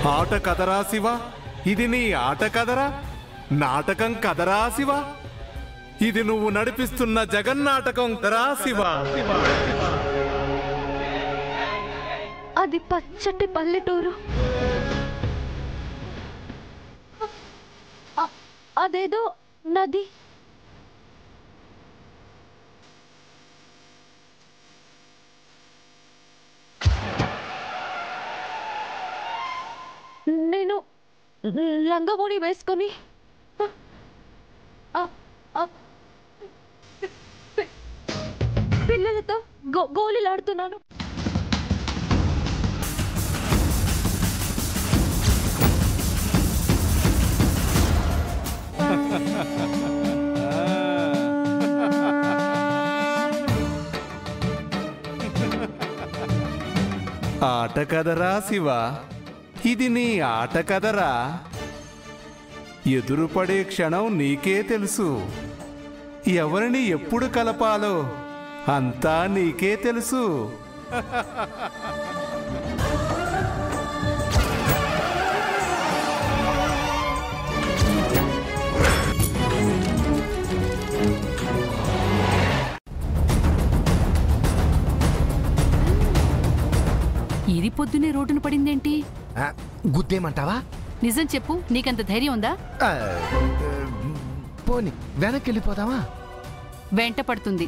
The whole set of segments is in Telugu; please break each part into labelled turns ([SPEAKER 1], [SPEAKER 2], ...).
[SPEAKER 1] ఆట కదరా శివ, ఇది నీ ఆట కదరా, నాటకం కదరా శివ, ఇది నువ్వు నడిపిస్తున్న జగన్నాటకం కదరా శివ.
[SPEAKER 2] అది పచ్చటి పల్లెటూరు, అదేదో నది. నేను లంగమూడి వేసుకొని పిల్లలతో గోళీలాడుతున్నాను.
[SPEAKER 1] ఆట కదరా శివ, ఇది నీ ఆట కదరా, ఎదురుపడే క్షణం నీకే తెలుసు, ఎవరిని ఎప్పుడు కలపాలో అంతా నీకే తెలుసు.
[SPEAKER 3] ఇది పొద్దునే రోడ్డున పడిందేంటి?
[SPEAKER 4] గుద్దేమంటావా?
[SPEAKER 3] నిజం చెప్పు, నీకంత ధైర్యం ఉందా?
[SPEAKER 4] పోనీ వెనక్కి వెళ్ళిపోదామా?
[SPEAKER 3] వెంట పడుతుంది.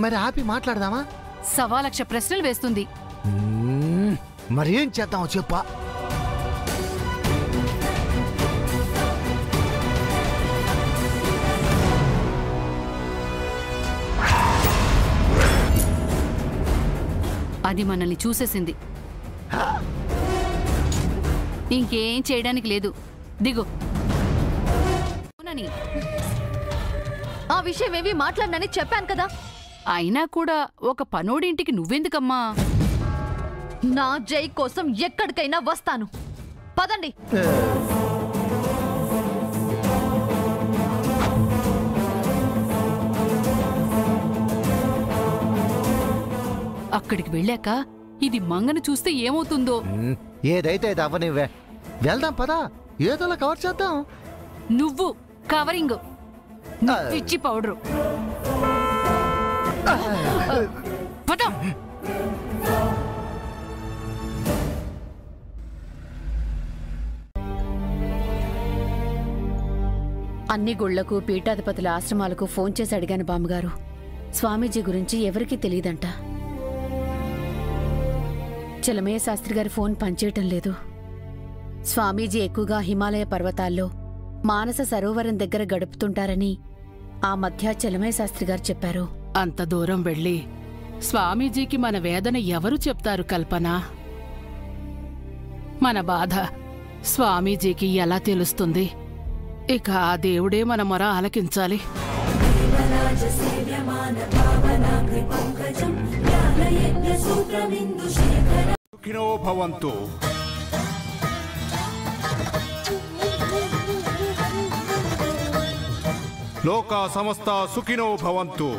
[SPEAKER 4] మరి ఆపి మాట్లాడదామా?
[SPEAKER 3] 1,00,000 ప్రశ్నలు వేస్తుంది.
[SPEAKER 4] మరి ఏం చేద్దామో చెప్పా.
[SPEAKER 3] అది మనల్ని చూసేసింది, ఇంకేం చేయడానికి లేదు. దిగు.
[SPEAKER 2] ఆ విషయం ఏవి మాట్లాడనని చెప్పాను కదా.
[SPEAKER 3] అయినా కూడా ఒక పనోడింటికి నువ్వెందుకమ్మా?
[SPEAKER 2] నా జై కోసం ఎక్కడికైనా వస్తాను. పదండి.
[SPEAKER 3] అక్కడికి వెళ్ళాక ఇది మంగను చూస్తే ఏమవుతుందో.
[SPEAKER 4] ఏదైతే అది అవ్వనివ్వే. వెళ్దాం పదా, ఏదోలా కవర్ చేద్దాం.
[SPEAKER 3] నువ్వు కవరింగ్, పిచ్చి పౌడరు. పద.
[SPEAKER 5] అన్ని గుళ్లకు పీఠాధిపతుల ఆశ్రమాలకు ఫోన్ చేసి అడిగాను బామ్మగారు. స్వామీజీ గురించి ఎవరికీ తెలియదంట. చలమయ్య శాస్త్రి గారి ఫోన్ పనిచేయటం లేదు. స్వామీజీ ఎక్కువగా హిమాలయ పర్వతాల్లో మానస సరోవరం దగ్గర గడుపుతుంటారని ఆ మధ్య చలమయ్య శాస్త్రి గారు చెప్పారు.
[SPEAKER 6] అంత దూరం వెళ్ళి స్వామీజీకి మన వేదన ఎవరు చెప్తారు కల్పన? మన బాధ స్వామీజీకి ఎలా తెలుస్తుంది? ఇక ఆ దేవుడే మన మొర ఆలకించాలి.
[SPEAKER 1] సుఖినో భవంతు. లోకా సమస్త సుఖినో భవంతు.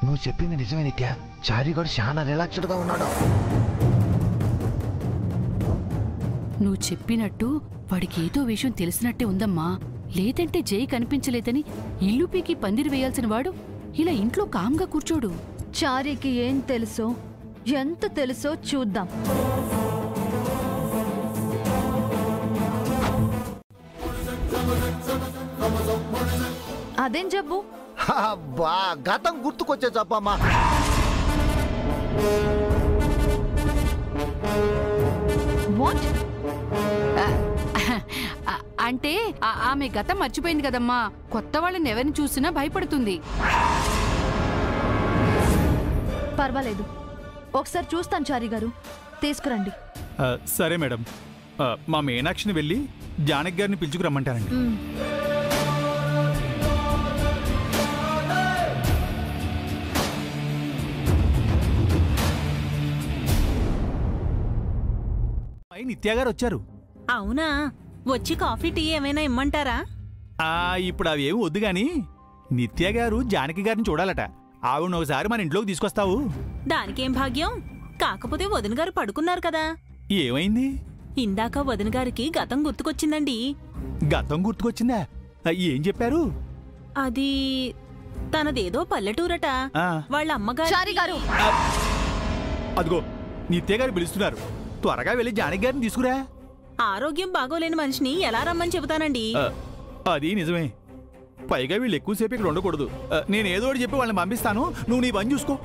[SPEAKER 4] నువ్వు చెప్పింది నిజమే నిత్య. చారిగాడు చాలా రిలాక్స్డ్గా ఉన్నాడు.
[SPEAKER 3] నువ్వు చెప్పినట్టు వాడికి ఏదో విషయం తెలిసినట్టే ఉందమ్మా. లేదంటే జై కనిపించలేదని ఇల్లు పీకి పందిరి వేయాల్సిన వాడు ఇలా ఇంట్లో కామ్గా కూర్చోడు.
[SPEAKER 2] చారికి ఏం తెలుసో ఎంత తెలుసో చూద్దాం. అదేం జబ్బు?
[SPEAKER 4] అబ్బా, గతం గుర్తుకొచ్చే జబ్బమ్మా.
[SPEAKER 2] వాట్?
[SPEAKER 3] అంటే ఆమె గతం మర్చిపోయింది కదమ్మా. కొత్త వాళ్ళని ఎవరిని చూసినా భయపడుతుంది.
[SPEAKER 2] పర్వాలేదు, ఒకసారి చూస్తాను చారి గారు. తీసుకురండి.
[SPEAKER 7] సరే మేడం. మా మీనాక్షిని వెళ్ళి జానకి గారిని పిలుచుకురమ్మంటారండి. నిత్య గారు వచ్చారు.
[SPEAKER 8] అవునా? వచ్చి కాఫీ టీ ఏమైనా ఇమ్మంటారా?
[SPEAKER 7] ఇప్పుడు అవి ఏమి వద్దు గాని నిత్య గారు జానకి గారిని చూడాలట. ఆవిడ ఒకసారి మన ఇంట్లోకి తీసుకొస్తావు?
[SPEAKER 8] దానికేం భాగ్యం. కాకపోతే వదిన గారు పడుకున్నారు కదా.
[SPEAKER 7] ఏమైంది?
[SPEAKER 8] ఇందాక వదిన గారికి గతం గుర్తుకొచ్చిందండి.
[SPEAKER 7] గతం గుర్తుకొచ్చిందా? ఏం చెప్పారు?
[SPEAKER 8] అది తనదేదో పల్లెటూరట. వాళ్ళ అమ్మగారు.
[SPEAKER 2] చారి గారు,
[SPEAKER 7] అదిగో నిత్య గారు పిలుస్తున్నారు. త్వరగా వెళ్ళి జానకి గారిని తీసుకురా.
[SPEAKER 8] ఆరోగ్యం బాగోలేని మనిషిని ఎలా రమ్మని చెబుతానండి?
[SPEAKER 7] అది నిజమే. పైగా వీళ్ళు ఎక్కువసేపు ఇక్కడ ఉండకూడదు. నేను ఏదో ఒకటి చెప్పి వాళ్ళని పంపిస్తాను. నువ్వు నీ పని చూసుకో.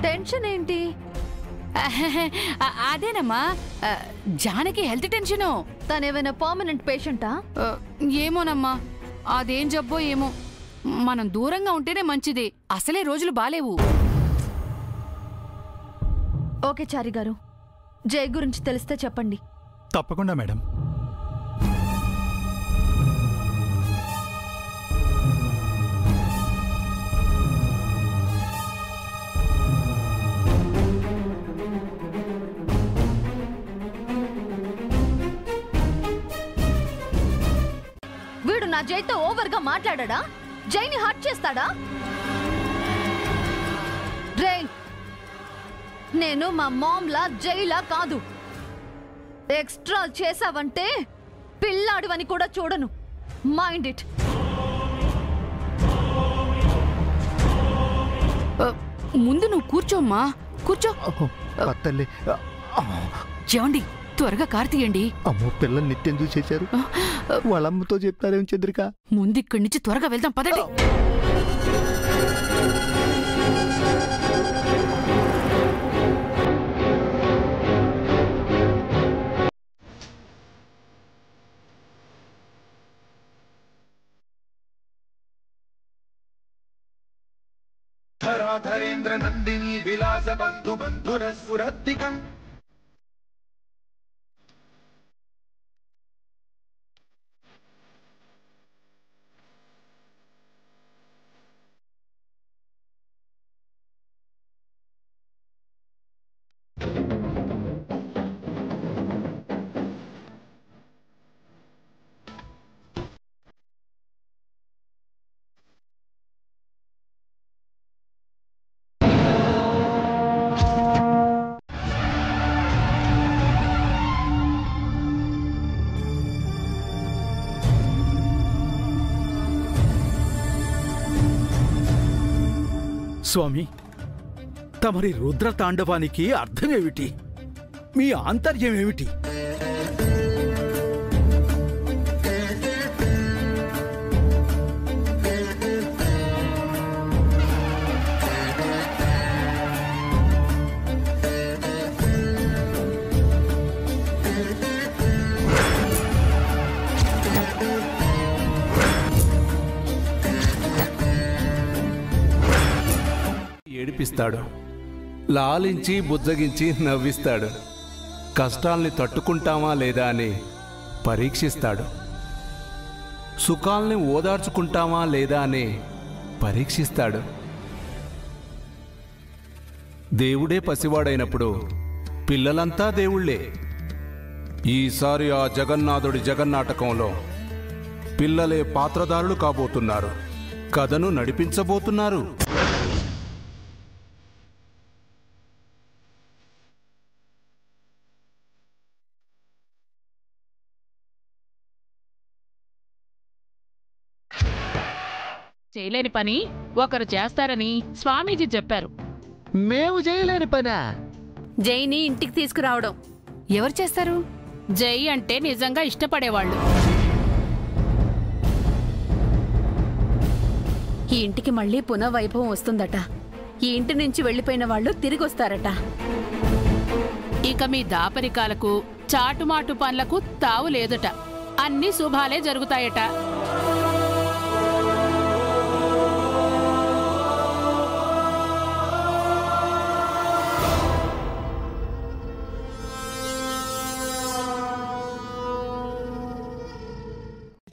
[SPEAKER 2] టెన్షన్ ఏంటి?
[SPEAKER 3] అదేనమ్మా, జానకి హెల్త్ టెన్షను.
[SPEAKER 2] తనేమైనా పర్మనెంట్ పేషెంటా?
[SPEAKER 3] ఏమోనమ్మా, అదేం జబ్బో ఏమో. మనం దూరంగా ఉంటేనే మంచిది. అసలే రోజులు బాలేవు.
[SPEAKER 2] ఓకే చారి గారు, జై గురించి తెలిస్తే చెప్పండి.
[SPEAKER 7] తప్పకుండా మేడం.
[SPEAKER 2] వీడు నా జైతో ఓవర్గా మాట్లాడా? జైని హర్ట్ చేస్తాడా? రే, నేను మా మామ్లా జైలా కాదు. ఎక్స్ట్రా చేసావంటే పిల్లాడివని కూడా చూడను. Mind it.
[SPEAKER 3] ముందు నువ్వు కూర్చోమ్మా, కూర్చో.
[SPEAKER 4] తల్లి,
[SPEAKER 3] చెవండి, త్వరగా కారు తీయండి.
[SPEAKER 4] అమ్మో, పిల్లలు నిత్యం చూసేశారు. వాళ్ళమ్మతో చెప్తారేం చంద్రిక?
[SPEAKER 3] ముందు ఇక్కడి నుంచి త్వరగా వెళ్దాం, పదండి.
[SPEAKER 1] ధరేంద్ర నందిని విలాస బంధు బంధుర స్ఫురత్తికం.
[SPEAKER 7] స్వామి, తమరి రుద్ర తాండవానికి అర్థమేమిటి? మీ ఆంతర్యమేమిటి?
[SPEAKER 1] ఏడిపిస్తాడు, లాలించి బుజ్జగించి నవ్విస్తాడు. కష్టాల్ని తట్టుకుంటామా లేదా అని పరీక్షిస్తాడు. సుఖాల్ని ఓదార్చుకుంటామా లేదా అని పరీక్షిస్తాడు. దేవుడే పసివాడైనప్పుడు పిల్లలంతా దేవుళ్లే. ఈసారి ఆ జగన్నాథుడి జగన్నాటకంలో పిల్లలే పాత్రధారులు కాబోతున్నారు, కథను నడిపించబోతున్నారు.
[SPEAKER 6] చేయలేని పని ఒకరు చేస్తారని స్వామీజీ చెప్పారు.
[SPEAKER 4] మేము చేయలేని పనా?
[SPEAKER 5] జైని ఇంటికి తీసుకురావడం.
[SPEAKER 3] ఎవరు చేస్తారు?
[SPEAKER 6] జై అంటే నిజంగా ఇష్టపడేవాళ్ళు.
[SPEAKER 5] ఈ ఇంటికి మళ్ళీ పునఃవైభవం వస్తుందట. ఈ ఇంటి నుంచి వెళ్లిపోయిన వాళ్ళు తిరిగొస్తారట.
[SPEAKER 6] ఇక మీ దాపరికాలకు చాటుమాటు పనులకు తావు లేదట. అన్ని శుభాలే జరుగుతాయట.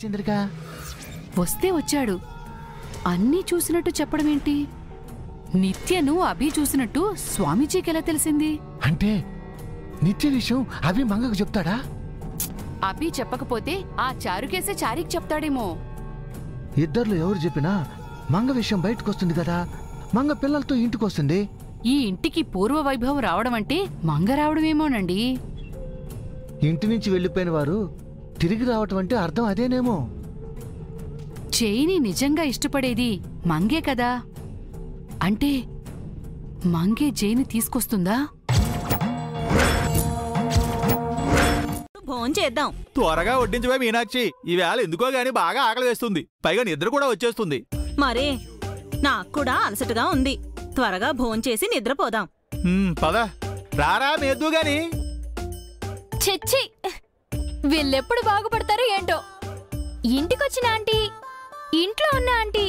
[SPEAKER 4] చంద్రిక
[SPEAKER 3] వస్తే వచ్చాడు, అన్నీ చూసినట్టు చెప్పడమేంటి? నిత్యను అభి చూసినట్టు స్వామీజీకి ఎలా తెలిసింది?
[SPEAKER 4] అంటే నిత్య విషయం అవి మంగకు చెప్తాడా?
[SPEAKER 3] అభి చెప్పకపోతే ఆ చారుకేసే చారికి చెప్తాడేమో.
[SPEAKER 4] ఇద్దర్లో ఎవరు చెప్పినా మంగ విషయం బయటకొస్తుంది కదా. మంగ పిల్లలతో ఇంటికొస్తుంది.
[SPEAKER 3] ఈ ఇంటికి పూర్వ వైభవం రావడం అంటే మంగ రావడమేమోనండి.
[SPEAKER 4] ఇంటి నుంచి వెళ్ళిపోయిన వారు తిరిగి రావటం అంటే అర్థం అదేనేమో.
[SPEAKER 3] జైని నిజంగా ఇష్టపడేది మంగే కదా. అంటే మంగే జైని తీసుకొస్తుందా?
[SPEAKER 8] భోంచేద్దాం.
[SPEAKER 7] త్వరగా వడ్డించబోయి మీనాక్షి, ఈవేళ ఎందుకో గాని బాగా ఆకలి వేస్తుంది. పైగా నిద్ర కూడా వచ్చేస్తుంది.
[SPEAKER 8] మరే నాకు కూడా అలసటగా ఉంది. త్వరగా భోంచేసి నిద్రపోదాం.
[SPEAKER 7] పద రారా మేద్దు గాని.
[SPEAKER 2] చెచ్చి, వీళ్ళెప్పుడు బాగుపడతారో ఏంటో. ఇంటికొచ్చిన ఆంటీ, ఇంట్లో ఉన్న ఆంటీ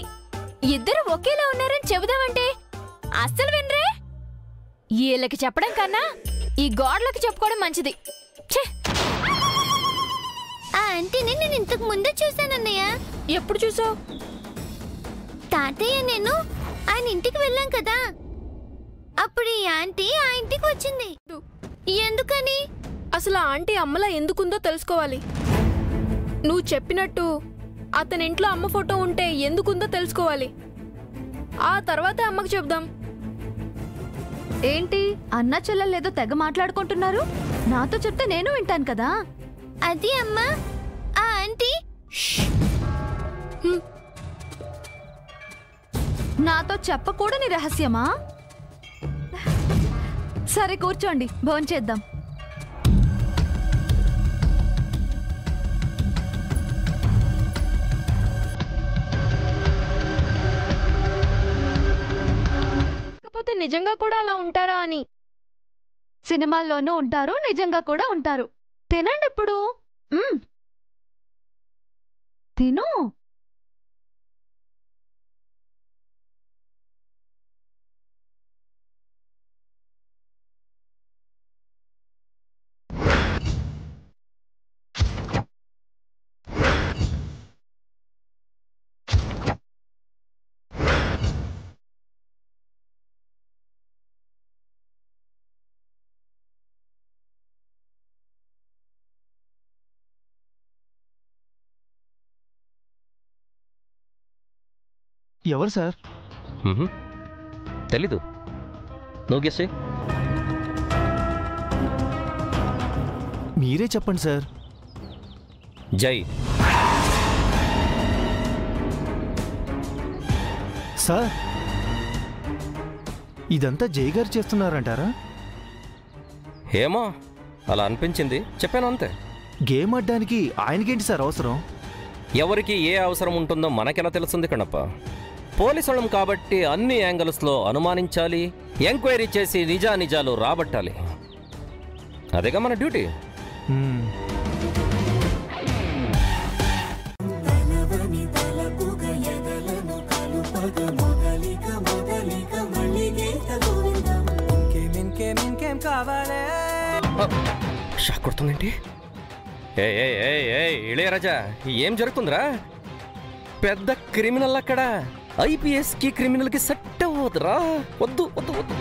[SPEAKER 2] ఇద్దరు ఒకేలా ఉన్నారని చెబుదామంటే అస్సలు వినరే. వీళ్ళకి చెప్పడం కన్నా ఈ గోడలకు చెప్పుకోవడం మంచిది.
[SPEAKER 9] ఆ ఆంటీని నేను ఇంతకు ముందే చూశానన్నయ్య.
[SPEAKER 2] ఎప్పుడు చూసావు?
[SPEAKER 9] తాతయ్య నేను ఆయన ఇంటికి వెళ్ళాం కదా, అప్పుడు ఈ ఆంటీ ఆ ఇంటికి వచ్చింది. ఎందుకని?
[SPEAKER 2] అసలు ఆ ఆంటీ అమ్మలా ఎందుకుందో తెలుసుకోవాలి. నువ్వు చెప్పినట్టు అతని ఇంట్లో అమ్మ ఫోటో ఉంటే ఎందుకుందో తెలుసుకోవాలి. ఆ తర్వాత అమ్మకు చెప్దాం. ఏంటి అన్నా చెల్లెలేదో తెగ మాట్లాడుకుంటున్నారు? నాతో చెప్తే నేను వింటాను కదా.
[SPEAKER 9] అది అమ్మా, ఆ ఆంటీ
[SPEAKER 2] నాతో చెప్పకూడని రహస్యమా? సరే కూర్చోండి, భోంచేద్దాం. కాకపోతే నిజంగా కూడా అలా ఉంటారా అని. సినిమాల్లోనూ ఉంటారు, నిజంగా కూడా ఉంటారు. తినండి ఇప్పుడు. తిను.
[SPEAKER 10] ఎవరు సార్? తెలీదు, నువ్వు గెస్ చెయ్. మీరే చెప్పండి సార్. జై. సార్, ఇదంతా జై గారు చేస్తున్నారంటారా?
[SPEAKER 11] ఏమో అలా అనిపించింది, చెప్పాను అంతే.
[SPEAKER 10] గేమ్ ఆడడానికి ఆయనకేంటి సార్ అవసరం?
[SPEAKER 11] ఎవరికి ఏ అవసరం ఉంటుందో మనకెలా తెలుస్తుంది కణప్ప? పోలీసులం కాబట్టి అన్ని యాంగిల్స్లో అనుమానించాలి, ఎంక్వైరీ చేసి నిజానిజాలు రాబట్టాలి. అదేగా మన డ్యూటీ. షాక్ కొడుతుందేంటి? ఇళయరాజా, ఏం జరుగుతుందిరా? పెద్ద క్రిమినల్ అక్కడ. ఐపీఎస్ కి క్రిమినల్ కి సెట్ అవ్వదురా. వద్దు వద్దు వద్దు.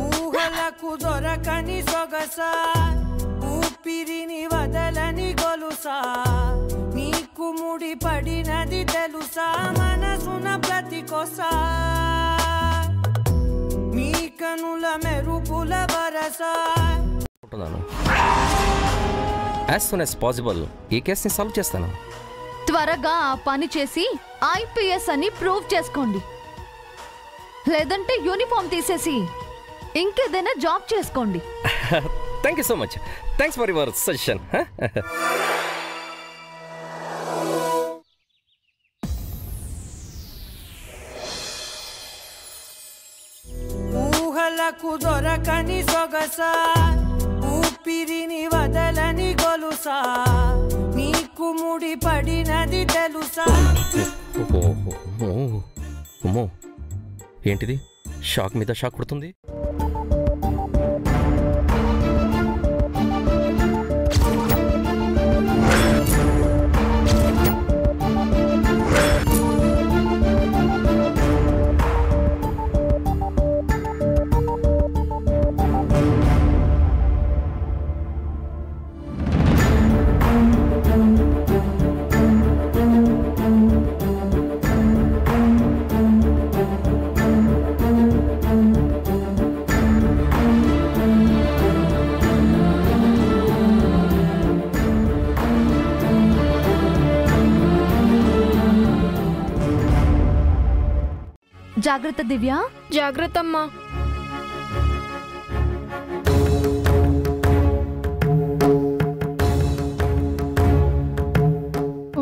[SPEAKER 12] ఊహలకు దొరకని సొగస, ఊపిరిని వదలని గొలుస, గొలుసా నీకు ముడి పడినది తెలుసా మనసున ప్రతి కొసా నీ కనుల మెరుపుల వరసా.
[SPEAKER 11] యాజ్ సూన్ యాజ్ పాసిబుల్ ఈ కేసుని సాల్వ్ చేస్తాను.
[SPEAKER 13] త్వరగా ఆ పని చేసి ఐపీఎస్ అని ప్రూవ్ చేసుకోండి, లేదంటే యూనిఫామ్ తీసేసి ఇంకేదైనా జాబ్ చేసుకోండి.
[SPEAKER 11] Thank you so much. Thanks for your suggestion.
[SPEAKER 12] ఊహలకు దొరకని సొగసా ఊపిరిని వదలని గొలుసా నీకు ముడి పడినది తెలుసా.
[SPEAKER 11] అమ్మో, ఏంటిది? షాక్ మీద షాక్ కొడుతుంది.
[SPEAKER 13] జాగ్రత్త దివ్య.
[SPEAKER 2] జాగ్రత్త అమ్మా.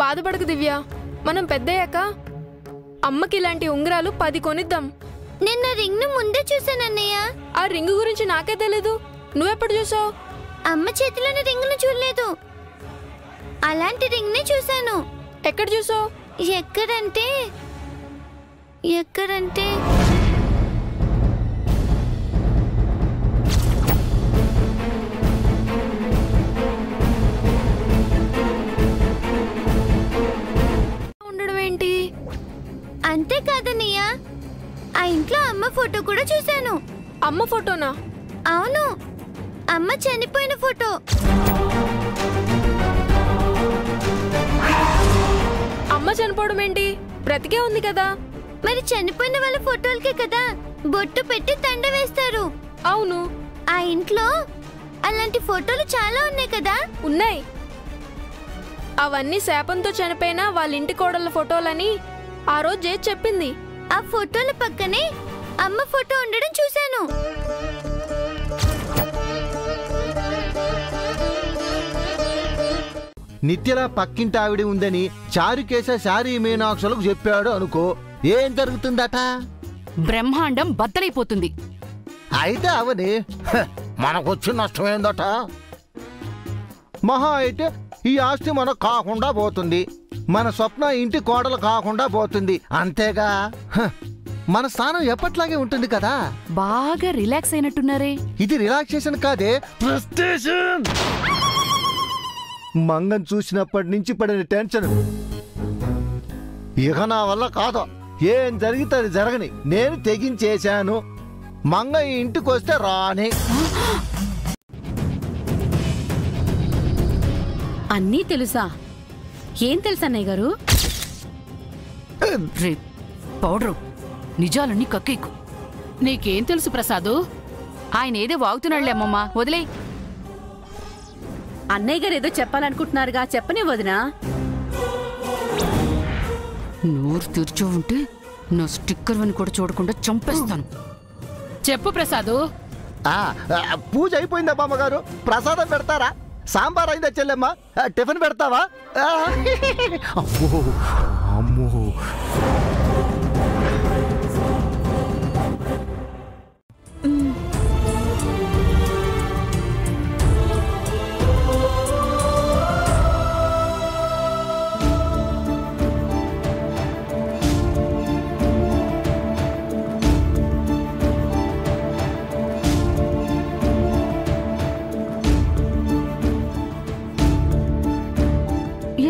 [SPEAKER 2] బాధపడకు దివ్య, మనం పెద్దయ్యాక అమ్మకి ఇలాంటి ఉంగరాలు 10 కొనిద్దాం.
[SPEAKER 9] నిన్న రింగ్ ను ముందే చూసానన్నయ్య.
[SPEAKER 2] ఆ రింగ్ గురించి నాకే తెలీదు, నువ్వెప్పుడు చూసావు?
[SPEAKER 9] అమ్మ చేతిలోని రింగ్ ను చూడలేదు, అలాంటి రింగ్ ని చూసాను.
[SPEAKER 2] ఎక్కడ చూసావు?
[SPEAKER 9] ఎక్కడంటే
[SPEAKER 2] ఉండడం ఏంటి?
[SPEAKER 9] అంతేకాదన్నయ్య, ఆ ఇంట్లో అమ్మ ఫోటో కూడా చూశాను.
[SPEAKER 2] అమ్మ ఫోటోనా?
[SPEAKER 9] అవును, అమ్మ చనిపోయిన ఫోటో.
[SPEAKER 2] అమ్మ చనిపోవడం ఏంటి? బ్రతికే ఉంది కదా.
[SPEAKER 9] మరి చనిపోయిన వాళ్ళ ఫోటోలకే కదా బొట్టు పెట్టి దండ వేస్తారు.
[SPEAKER 2] అవును,
[SPEAKER 9] ఆ ఇంట్లో అలాంటి ఫోటోలు చాలా ఉన్నాయి కదా.
[SPEAKER 2] ఉన్నాయి. అవన్నీ శాపంతో చనిపోయిన వాళ్ళ ఇంటి కోడళ్ళ ఫోటోలని ఆ రోజు జేజ్ చెప్పింది.
[SPEAKER 9] ఆ ఫోటోల పక్కనే అమ్మ ఫోటో ఉండడం చూశాను.
[SPEAKER 4] నిత్యలా పక్కింటి ఆవిడ ఉందని చారుకేశ శారీ మీనాక్షులకు చెప్పాడు అనుకో, ఏం జరుగుతుందట?
[SPEAKER 3] బ్రహ్మాండం బద్దలైపోతుంది.
[SPEAKER 4] అయితే అవని మనకొచ్చి నష్టమైందట. మహా అయితే ఈ ఆస్తి మనకు కాకుండా పోతుంది, మన స్వప్న ఇంటి కోడలు కాకుండా పోతుంది, అంతేగా. మన స్థానం ఎప్పట్లాగే ఉంటుంది కదా.
[SPEAKER 3] బాగా రిలాక్స్ అయినట్టున్నారే.
[SPEAKER 4] ఇది రిలాక్సేషన్ కాదే, ఫ్రస్ట్రేషన్. మంగం చూసినప్పటి నుంచి పడిన టెన్షన్ ఇక నా వల్ల కాదు. ఏం జరిగితే అది జరగని, నేను తెగించేశాను. మంగ ఈ ఇంటికి వస్తే రాని.
[SPEAKER 5] అన్నీ తెలుసా? ఏం తెలుసా అన్నయ్య గారు?
[SPEAKER 3] పౌడరు నిజాలన్నీ కక్కేకు.
[SPEAKER 6] నీకేం తెలుసు ప్రసాదు?
[SPEAKER 3] ఆయన ఏదో వాగుతున్నాడులే అమ్మమ్మ, వదిలే.
[SPEAKER 5] అన్నయ్య గారు ఏదో చెప్పాలనుకుంటున్నారుగా, చెప్పనే వదినా.
[SPEAKER 3] నోరు తెరిచో ఉంటే నా స్టిక్కర్ అని కూడా చూడకుండా చంపేస్తాను.
[SPEAKER 6] చెప్పు ప్రసాదు.
[SPEAKER 4] పూజ అయిపోయిందా బామ్మగారు? ప్రసాదం పెడతారా? సాంబార్ అయిందా చెల్లెమ్మ? టిఫిన్ పెడతావా? అమ్మో,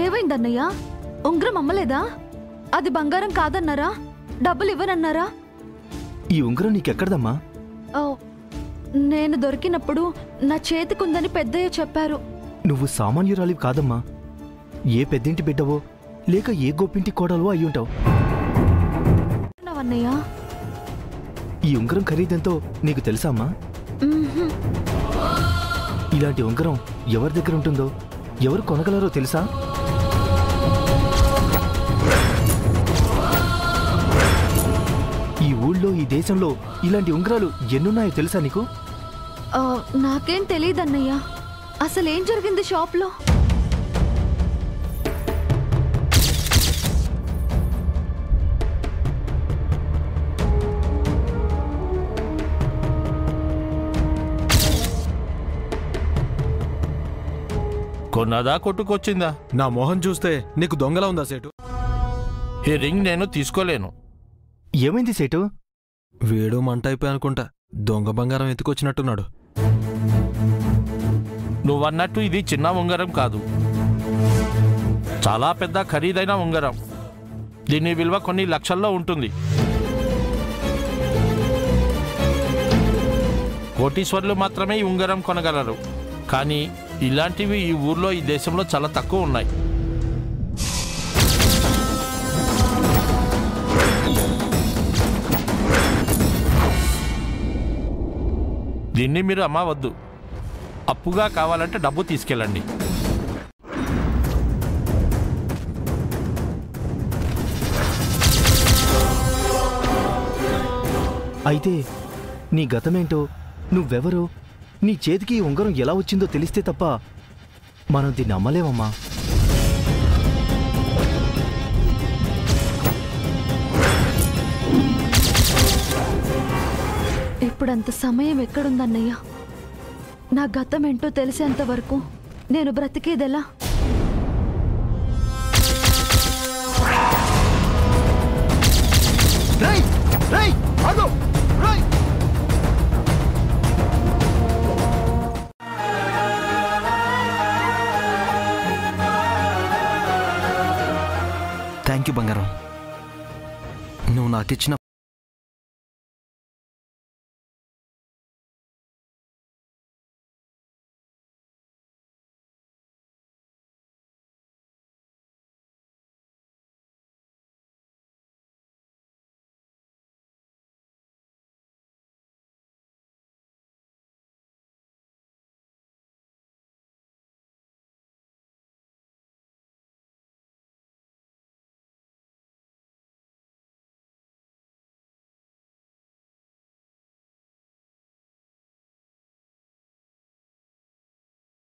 [SPEAKER 13] ఏమైందన్నయ్య? ఉంగరం అమ్మలేదా? అది బంగారం కాదన్నారా? డబ్బులు ఇవ్వనన్నారా?
[SPEAKER 10] ఈ ఉంగరం నీకెక్కడదమ్మా?
[SPEAKER 13] నేను దొరికినప్పుడు నా చేతికుందని పెద్దయ్య చెప్పారు.
[SPEAKER 10] నువ్వు సామాన్యురాలివి కాదమ్మా. ఏ పెద్దింటి బిడ్డవో లేక ఏ గొప్పింటి కోడలో అయ్యుంటావు.
[SPEAKER 13] అన్నయ్య
[SPEAKER 10] ఈ ఉంగరం ఖరీదెంతో నీకు తెలుసా అమ్మా? ఇలాంటి ఉంగరం ఎవరి దగ్గర ఉంటుందో, ఎవరు కొనగలరో తెలుసా? ఈ ఊళ్ళో, ఈ దేశంలో ఇలాంటి ఉంగరాలు ఎన్నున్నాయో తెలుసా నీకు?
[SPEAKER 13] నాకేం తెలియదన్నయ్య. అసలేం జరిగింది షాప్లో?
[SPEAKER 14] కొన్నదా కొట్టుకొచ్చిందా?
[SPEAKER 1] నా మొహం చూస్తే నీకు దొంగలా ఉందా సేటు?
[SPEAKER 14] ఈ రింగ్ నేను తీసుకోలేను.
[SPEAKER 10] ఏమైంది సేటు?
[SPEAKER 1] వేడు మంట అయిపోయి అనుకుంటా. దొంగ బంగారం ఎత్తుకొచ్చినట్టున్నాడు.
[SPEAKER 14] నువ్వన్నట్టు ఇది చిన్న ఉంగరం కాదు, చాలా పెద్ద ఖరీదైన ఉంగరం. దీని విలువ కొన్ని లక్షల్లో ఉంటుంది. కోటీశ్వర్లు మాత్రమే ఈ ఉంగరం కొనగలరు. కానీ ఇలాంటివి ఈ ఊర్లో, ఈ దేశంలో చాలా తక్కువ ఉన్నాయి. దీన్ని మీరు అమ్మవద్దు. అప్పుగా కావాలంటే డబ్బు తీసుకెళ్ళండి.
[SPEAKER 10] అయితే నీ గతమేంటో, నువ్వెవరో, నీ చేతికి ఈ ఉంగరం ఎలా వచ్చిందో తెలిస్తే తప్ప మనం దీన్ని అమ్మలేమమ్మా.
[SPEAKER 13] ఇప్పుడంత సమయం ఎక్కడుందన్నయ్య? నా గతం ఏంటో తెలిసేంత వరకు నేను బ్రతికేదెలా?
[SPEAKER 10] థ్యాంక్ యూ బంగారం. నువ్వు నాకిచ్చిన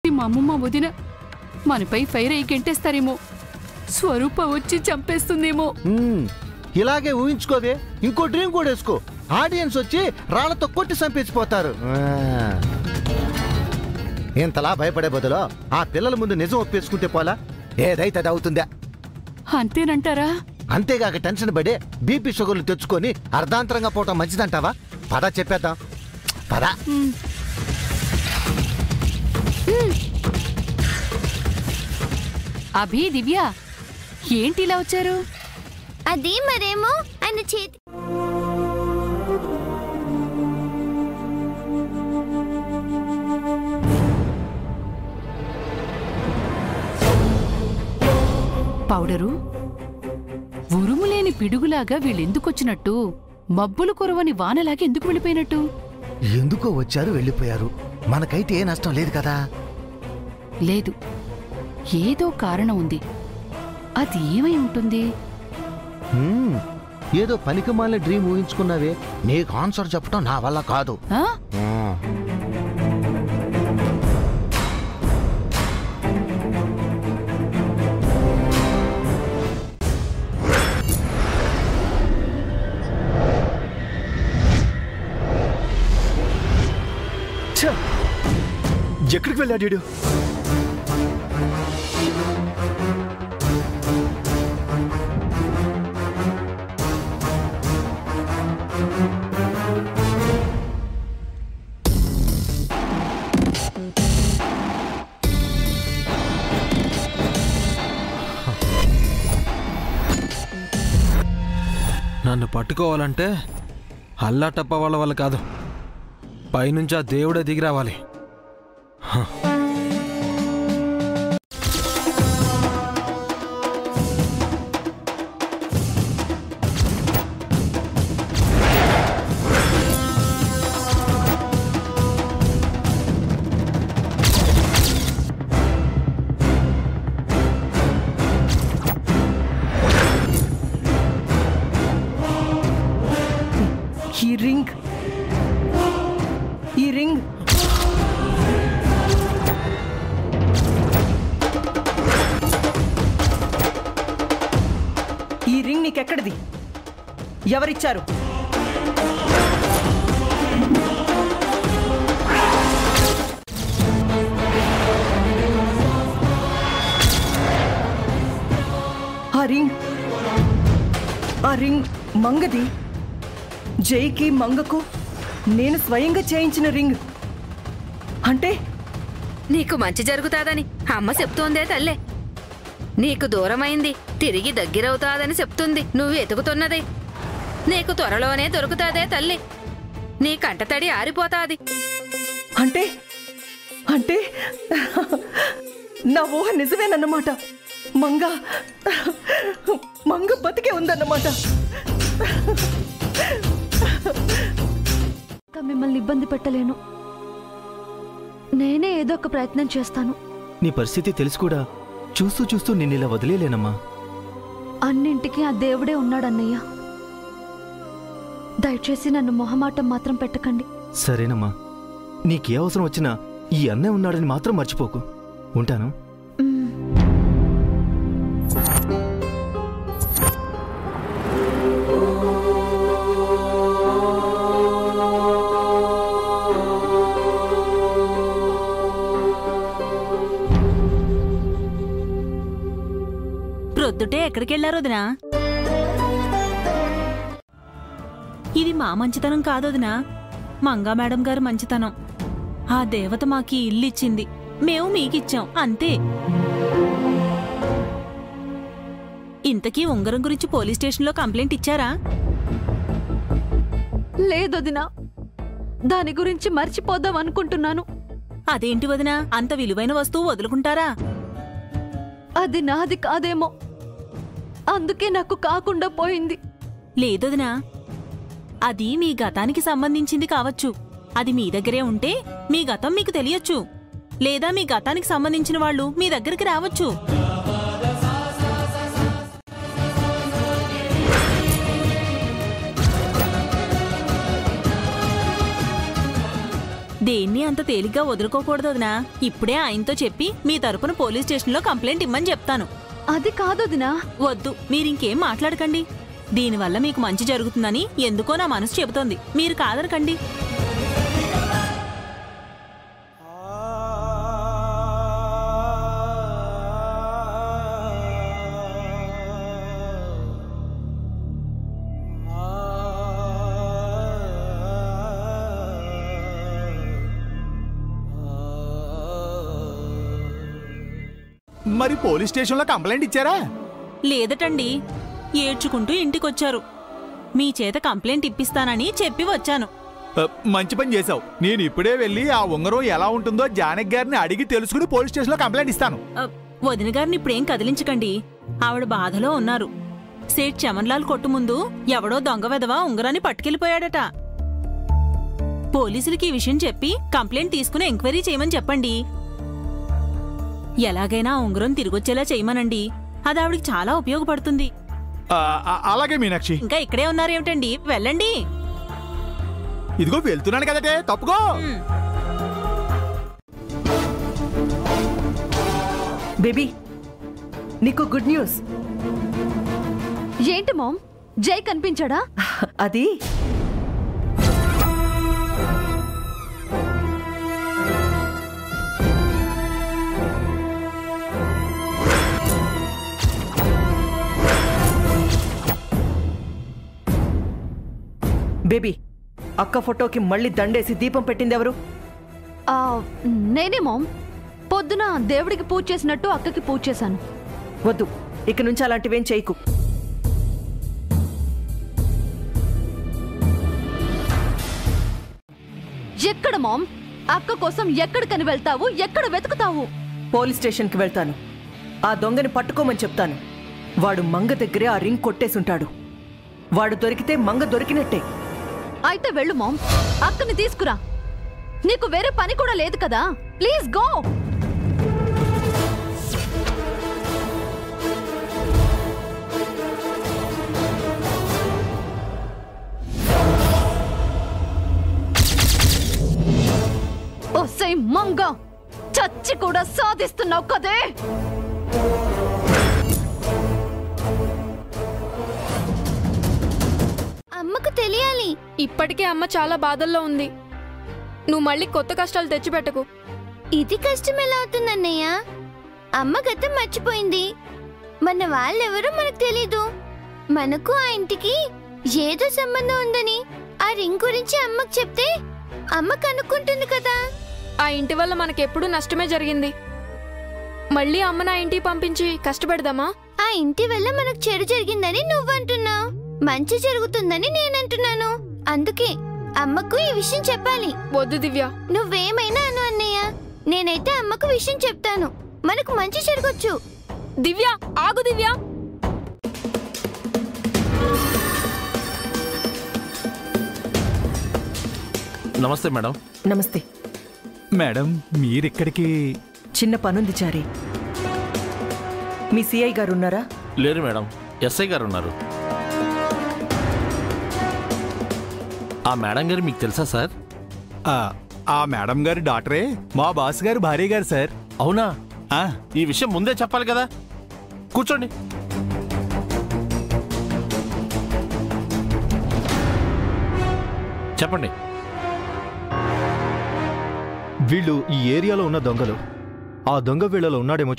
[SPEAKER 3] మా అమ్మమ్మ వదిన మనపై ఫైర్ అయ్యి గెంటేస్తారేమో, స్వరూప వచ్చి చంపేస్తుందేమో.
[SPEAKER 4] ఇలాగే ఊహించుకోవే. ఇంకో డ్రీమ్ కూడా వేసుకో. ఆడియన్స్ వచ్చి రాళ్లతో కొట్టి చంపేసిపోతారు. ఇంతలా భయపడే బదులు ఆ పిల్లల ముందు నిజం ఒప్పేసుకుంటే పోలా, ఏదైతే అది అవుతుందా?
[SPEAKER 3] అంతేనంటారా?
[SPEAKER 4] అంతేగాక టెన్షన్ పడి బీపీ షుగర్లు తెచ్చుకొని అర్ధాంతరంగా పోవటం మంచిదంటావా? పద చెప్పేద్దాం, పద.
[SPEAKER 3] అభి, దివ్య ఏంటి ఇలా వచ్చారు?
[SPEAKER 9] అది మరేమో ఆయన చేతి
[SPEAKER 3] పౌడరు. ఉరుములేని పిడుగులాగా వీళ్ళెందుకొచ్చినట్టు? మబ్బులు కురవని వానలాగా ఎందుకు వెళ్ళిపోయినట్టు?
[SPEAKER 4] ఎందుకో వచ్చారు, వెళ్ళిపోయారు. మనకైతే ఏ నష్టం లేదు కదా.
[SPEAKER 3] లేదు, ఏదో కారణం ఉంది. అది ఏమై ఉంటుంది?
[SPEAKER 4] ఏదో పనికిమాలిన డ్రీమ్ ఊహించుకున్నావే. నీకు ఆన్సర్ చెప్పడం నా వల్ల కాదు.
[SPEAKER 10] ఎక్కడికి వెళ్ళాడు?
[SPEAKER 1] నన్ను పట్టుకోవాలంటే అల్లాటప్ప వాళ్ళ వల్ల కాదు, పైనుంచి ఆ దేవుడే దిగి రావాలి.
[SPEAKER 15] ఈ రింగ్ ఈ రింగ్ ఈ రింగ్ నీకెక్కడిది? ఎవరిచ్చారు? ఆ రింగ్ మంగది. జైకి మంగకు నేను స్వయంగా చేయించిన రింగ్. అంటే
[SPEAKER 5] నీకు మంచి జరుగుతాదని అమ్మ చెప్తోందే తల్లే. నీకు దూరమైంది తిరిగి దగ్గరవుతాదని చెప్తుంది. నువ్వు ఎతుకుతున్నది నీకు త్వరలోనే దొరుకుతాదే తల్లి. నీ కంటతడి ఆరిపోతాది.
[SPEAKER 15] అంటే అంటే నా ఊహ నిజమేనన్నమాట. మంగ బతికే ఉందన్నమాట.
[SPEAKER 13] మిమ్మల్ని ఇబ్బంది పెట్టలేను. నేనే ఏదో ఒక ప్రయత్నం చేస్తాను.
[SPEAKER 10] నీ పరిస్థితి తెలుసు కూడా చూస్తూ చూస్తూ నిన్నిలా వదిలేలేనమ్మా.
[SPEAKER 13] అన్నింటికీ ఆ దేవుడే ఉన్నాడన్నయ్య. దయచేసి నన్ను మొహమాటం మాత్రం పెట్టకండి.
[SPEAKER 10] సరేనమ్మా, నీకే అవసరం వచ్చినా ఈ అన్నయ్య ఉన్నాడని మాత్రం మర్చిపోకు. ఉంటాను.
[SPEAKER 8] ప్రొద్దుటే ఎక్కడికెళ్లారు వదినా? ఇది మా మంచితనం కాదొదినా, మంగా మేడం గారు మంచితనం. ఆ దేవత మాకీ ఇల్లు ఇచ్చింది, మేము మీకిచ్చాం అంతే. ఇంతకీ ఉంగరం గురించి పోలీస్ స్టేషన్లో కంప్లైంట్ ఇచ్చారా?
[SPEAKER 13] లేదొదినా, దాని గురించి మర్చిపోదాం అనుకుంటున్నాను.
[SPEAKER 8] అదేంటి వదినా, అంత విలువైన వస్తువు వదులుకుంటారా?
[SPEAKER 13] అది నాది కాదేమో, అందుకే నాకు కాకుండా పోయింది.
[SPEAKER 8] లేదొదినా, అది మీ గతానికి సంబంధించింది కావచ్చు. అది మీ దగ్గరే ఉంటే మీ గతం మీకు తెలియచ్చు, లేదా మీ గతానికి సంబంధించిన వాళ్ళు మీ దగ్గరికి రావచ్చు. దేన్ని అంత తేలిగ్గా వదులుకోకూడదు వదినా. ఇప్పుడే ఆయనతో చెప్పి మీ తరపున పోలీస్ స్టేషన్లో కంప్లైంట్ ఇమ్మని చెప్తాను.
[SPEAKER 13] అది కాదొదినా.
[SPEAKER 8] వద్దు, మీరింకేం మాట్లాడకండి. దీనివల్ల మీకు మంచి జరుగుతుందని ఎందుకో నా మనసు చెబుతోంది. మీరు కాదనకండి.
[SPEAKER 7] మరి పోలీస్ స్టేషన్లో కంప్లైంట్ ఇచ్చారా?
[SPEAKER 8] లేదటండి, ఏడ్చుకుంటూ ఇంటికొచ్చారు. మీ చేత కంప్లైంట్ ఇప్పిస్తానని చెప్పి వచ్చాను.
[SPEAKER 7] మంచి పని చేశావు. నేను ఇప్పుడే వెళ్ళి ఆ ఉంగరం ఎలా ఉంటుందో జానకి గారిని అడిగి తెలుసుకుని పోలీస్ స్టేషన్లో కంప్లైంట్ ఇస్తాను.
[SPEAKER 8] వదిన గారిని ఇప్పుడేం కదిలించకండి, ఆవిడ బాధలో ఉన్నారు. సేట్ చమన్లాల్ కొట్టు ముందు ఎవడో దొంగ వెధవ ఉంగరాన్ని పట్టుకెళ్ళిపోయాడట. పోలీసులకి ఈ విషయం చెప్పి కంప్లైంట్ తీసుకుని ఎంక్వైరీ చేయమని చెప్పండి. ఎలాగైనా ఉంగరం తిరిగొచ్చేలా చేయమనండి, అది ఆవిడికి చాలా ఉపయోగపడుతుంది.
[SPEAKER 7] అలాగే మీనాక్షి.
[SPEAKER 8] ఇంకా ఇక్కడే ఉన్నారేమిటండి, వెళ్ళండి.
[SPEAKER 7] ఇదిగో వెళ్తున్నాను కదటే, తప్పుకో.
[SPEAKER 15] బేబీ, నీకు గుడ్ న్యూస్.
[SPEAKER 13] ఏంటి మామ్, జై కనిపించాడా?
[SPEAKER 15] అది బేబీ, అక్క ఫోటోకి మళ్ళీ దండేసి దీపం పెట్టింది ఎవరు?
[SPEAKER 13] నేనే మామ్. పొద్దున దేవుడికి పూజ చేసినట్టు అక్కకి పూజ చేశాను.
[SPEAKER 15] వద్దు, ఇక నుంచి అలాంటివేం చేయకు.
[SPEAKER 13] ఎక్కడ మామ్? అక్క కోసం ఎక్కడికని వెళ్తావు? ఎక్కడ వెతుకుతావు?
[SPEAKER 15] పోలీస్ స్టేషన్కి వెళ్తాను. ఆ దొంగని పట్టుకోమని చెప్తాను. వాడు మంగ దగ్గరే ఆ రింగ్ కొట్టేసుంటాడు. వాడు దొరికితే మంగ దొరికినట్టే.
[SPEAKER 13] అయితే వెళ్ళు మామ్, అక్కని తీసుకురా. నీకు వేరే పని కూడా లేదు కదా. Please go. రేయ్ మంగ, చచ్చి కూడా సాధిస్తున్నావు కదే.
[SPEAKER 9] అమ్మకు తెలియాలి.
[SPEAKER 2] ఇప్పటికే అమ్మ చాలా బాధల్లో ఉంది. నువ్వు మళ్ళీ కొత్త కష్టాలు తెచ్చిపెట్టకు.
[SPEAKER 9] ఇది కష్టం ఎలా అవుతుందన్నయ్య? అమ్మ గతం మర్చిపోయింది. మన వాళ్ళెవరో మనకు తెలీదు. మనకు ఆ ఇంటికి ఏదో సంబంధం ఉందని ఆ రింగ్ గురించి అమ్మకు చెప్తే అమ్మ కనుక్కుంటుంది కదా.
[SPEAKER 2] ఆ ఇంటి వల్ల మనకెప్పుడు నష్టమే జరిగింది. మళ్ళీ అమ్మని ఆ ఇంటికి పంపించి కష్టపెడదామా?
[SPEAKER 9] ఆ ఇంటి వల్ల మనకు చెడు జరిగిందని నువ్వంటున్నావు, మంచి జరుగుతుందని నేనంటున్నాను. అందుకే అమ్మకు ఈ విషయం చెప్పాలి.
[SPEAKER 2] వద్దు దివ్య,
[SPEAKER 9] నువ్వేమైనా అను అన్నయ్య, నేనైతే అమ్మకు విషయం చెప్తాను. మనకు మంచి జరగొచ్చు.
[SPEAKER 2] దివ్య ఆగు. దివ్య
[SPEAKER 14] నమస్తే మేడం.
[SPEAKER 15] నమస్తే
[SPEAKER 7] మేడం, మీరిక్కడికి?
[SPEAKER 15] చిన్న పనుంది చారి. మీ సిఐ గారు ఉన్నారా?
[SPEAKER 14] లేరు మేడం, ఎస్ఐ గారు ఉన్నారు. ఆ మేడం గారు మీకు తెలుసా సార్?
[SPEAKER 7] ఆ మేడం గారి డాక్టరే మా బాస్ గారు భార్య గారు సార్.
[SPEAKER 14] అవునా? ఈ విషయం ముందే చెప్పాలి కదా. కూర్చోండి. చెప్పండి.
[SPEAKER 10] వీళ్ళు ఈ ఏరియాలో ఉన్న దొంగలు. ఆ దొంగ వీళ్ళలో ఉన్నాడేమో